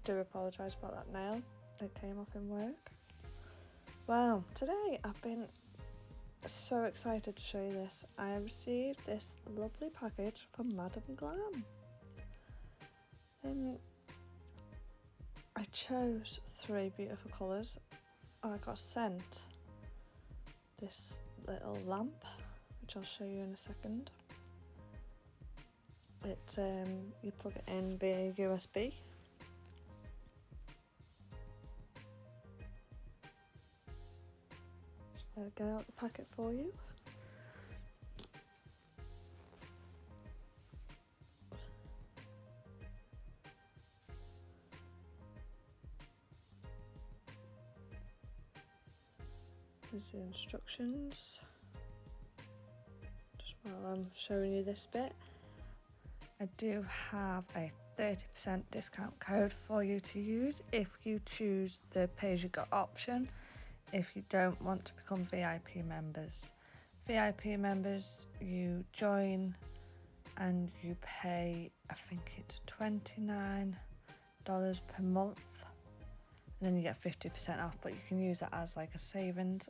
do apologise about that nail. It came off in work. Well, today I've been so excited to show you this. I received this lovely package from Madam Glam. I chose 3 beautiful colours. I got sent this little lamp, which I'll show you in a second. It's you plug it in via USB. Just let it get out the packet for you. Here's the instructions. Just while I'm showing you this bit, I do have a 30% discount code for you to use if you choose the pay-as-you-go option, if you don't want to become VIP members. VIP members, you join and you pay, I think it's $29 per month, and then you get 50% off, but you can use it as like a savings.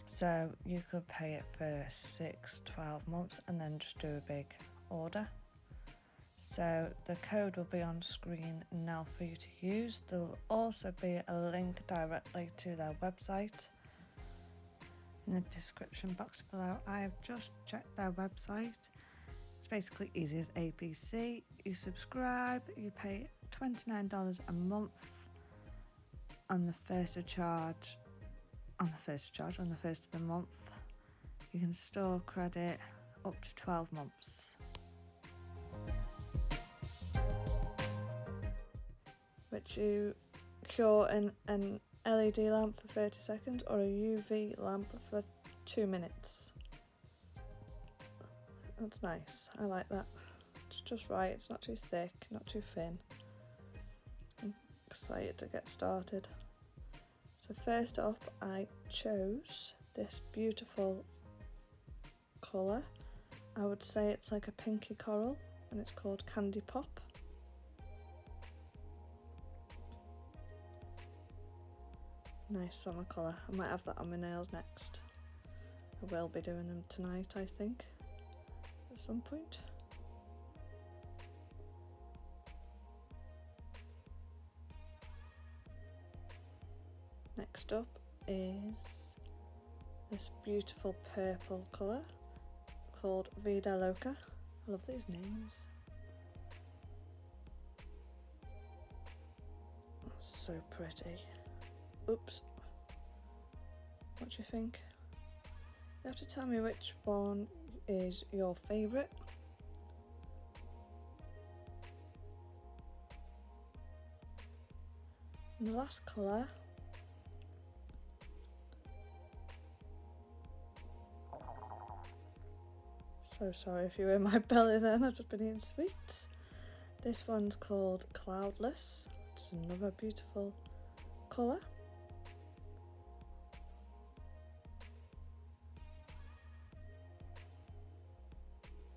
So you could pay it for 6-12 months and then just do a big order. So the code will be on screen now for you to use. There will also be a link directly to their website in the description box below. I have just checked their website. It's basically easy as ABC. You subscribe, you pay $29 a month on the first of the month. You can store credit up to 12 months. Which you cure an LED lamp for 30 seconds or a UV lamp for 2 minutes. That's nice, I like that. It's just right, it's not too thick, not too thin. I'm excited to get started. So first up, I chose this beautiful colour. I would say it's like a pinky coral, and it's called Candy Pop. Nice summer colour. I might have that on my nails next. I will be doing them tonight, I think, at some point. Next up is this beautiful purple colour called Vida Loca. I love these names. That's so pretty. Oops. What do you think? You have to tell me which one is your favourite. And the last colour . So sorry if you were in my belly then, I've just been eating sweets. This one's called Cloudless. It's another beautiful colour.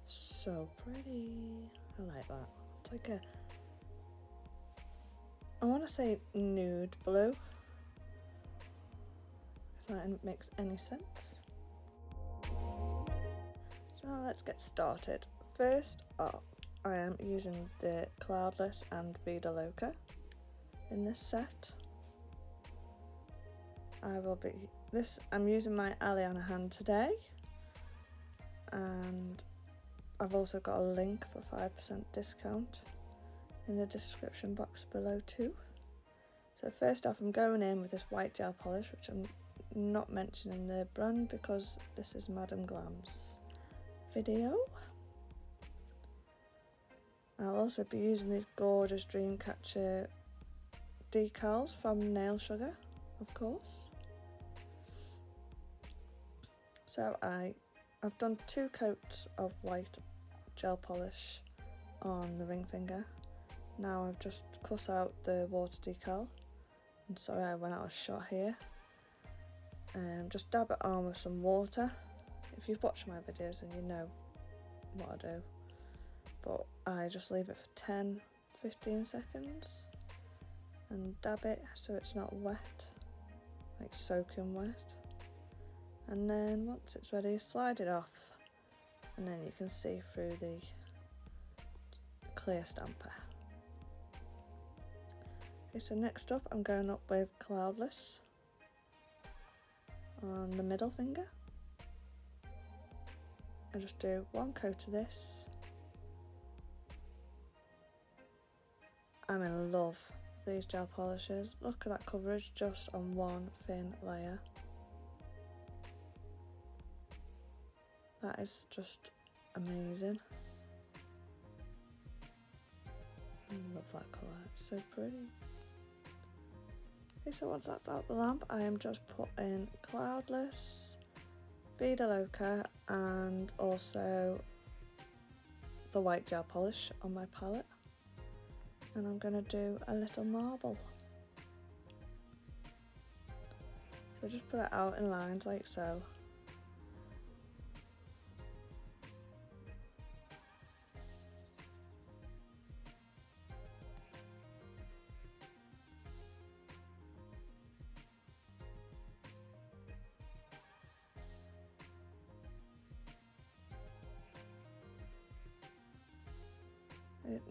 So pretty. I like that. It's like a, I want to say nude blue, if that makes any sense. So let's get started. First up, I am using the Cloudless and Vida Loca in this set. I'm using my Aliana hand today, and I've also got a link for 5% discount in the description box below too. So first off, I'm going in with this white gel polish, which I'm not mentioning the brand because this is Madam Glam's video. I'll also be using these gorgeous Dreamcatcher decals from Nail Sugar, of course. So I've done 2 coats of white gel polish on the ring finger. Now I've just cut out the water decal. I'm sorry I went out of shot here. Just dab it on with some water. If you've watched my videos then you know what I do. But I just leave it for 10-15 seconds and dab it so it's not wet, like soaking wet. And then once it's ready, slide it off, and then you can see through the clear stamper. Okay, so next up I'm going up with Cloudless on the middle finger. I just do one coat of this. I'm in love with these gel polishes. Look at that coverage just on one thin layer. That is just amazing. I love that colour, it's so pretty. Okay, so once that's out the lamp, I am just putting Cloudless, Vida Loca, and also the white gel polish on my palette. And I'm going to do a little marble. So just put it out in lines like so.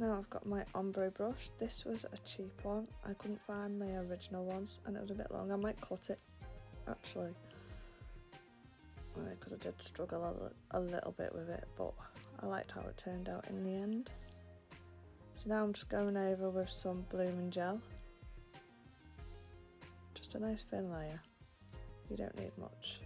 Now I've got my ombre brush. This was a cheap one. I couldn't find my original ones and it was a bit long. I might cut it actually, because I did struggle a little bit with it, but I liked how it turned out in the end. So now I'm just going over with some blooming gel. Just a nice thin layer. You don't need much.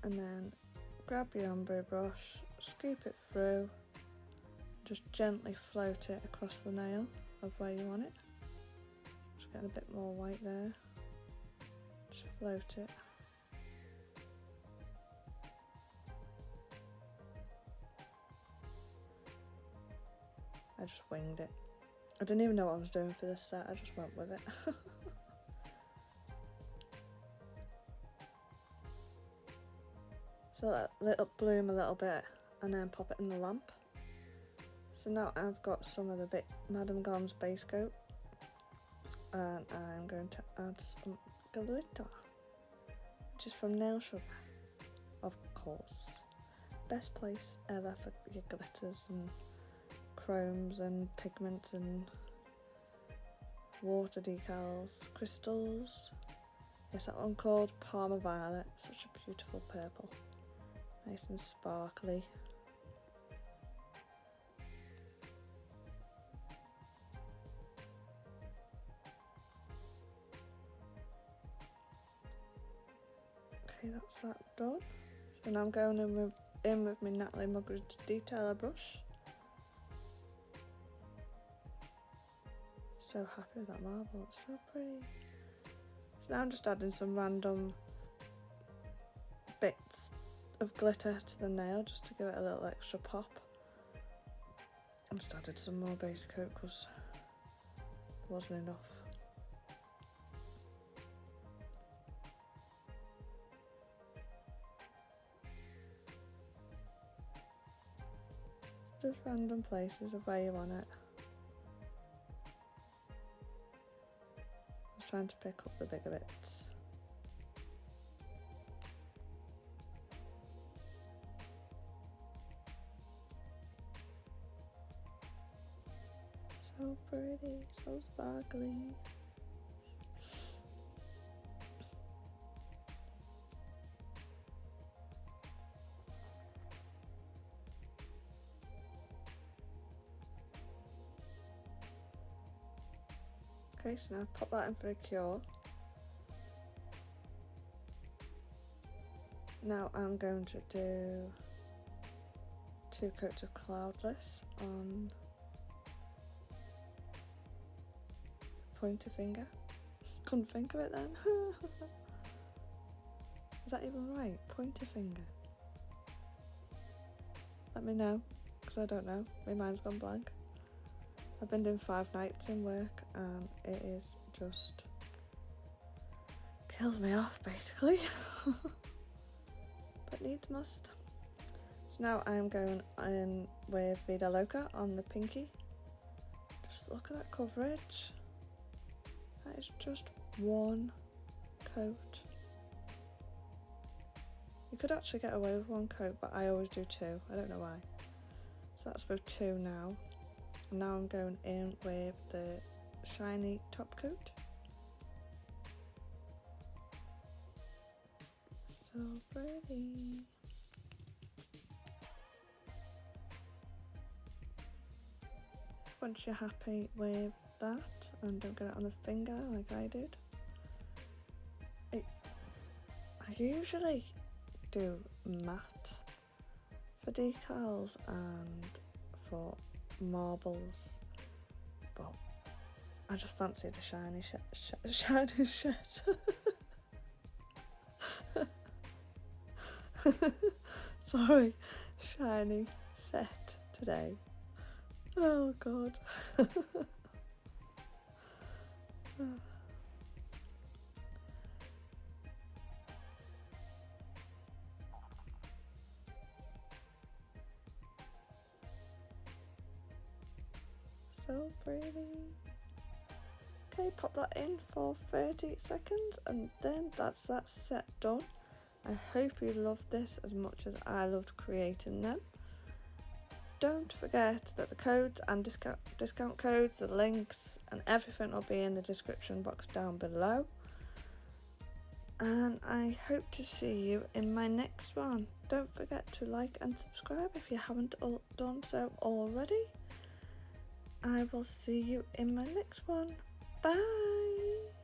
And then grab your ombre brush, scoop it through, just gently float it across the nail of where you want it. Just getting a bit more white there. Just float it. I just winged it. I didn't even know what I was doing for this set, I just went with it. So let it bloom a little bit and then pop it in the lamp. So now I've got some of the Madame Glam's base coat and I'm going to add some glitter, which is from Nail Sugar, of course. Best place ever for your glitters and chromes and pigments and water decals, crystals. Yes, that one called Parma Violet, such a beautiful purple. Nice and sparkly. Okay, that's that done. So now I'm going in with my Natalie Mugridge detailer brush. So happy with that marble, it's so pretty. So now I'm just adding some random bits of glitter to the nail just to give it a little extra pop. I just added some more base coat because there wasn't enough. Just random places of where you want it. I was trying to pick up the bigger bits. So pretty, so sparkly. Okay, so now pop that in for a cure. Now I'm going to do 2 coats of Cloudless on pointer finger. Couldn't think of it then. Is that even right? Pointer finger. Let me know, because I don't know. My mind's gone blank. I've been doing 5 nights in work and it is just kills me off basically. But needs must. So now I'm going in with Vida Loca on the pinky. Just look at that coverage. That is just one coat. You could actually get away with one coat, but I always do two. I don't know why. So that's with two now. And now I'm going in with the shiny top coat. So pretty. Once you're happy with that, and don't get it on the finger like I did. I usually do matte for decals and for marbles, but I just fancied a shiny shiny shit. Sorry, shiny set today. Oh god. So pretty. Okay, pop that in for 30 seconds and then that's that set done. I hope you loved this as much as I loved creating them. Don't forget that the codes and discount codes, the links and everything will be in the description box down below. And I hope to see you in my next one. Don't forget to like and subscribe if you haven't done so already. I will see you in my next one. Bye!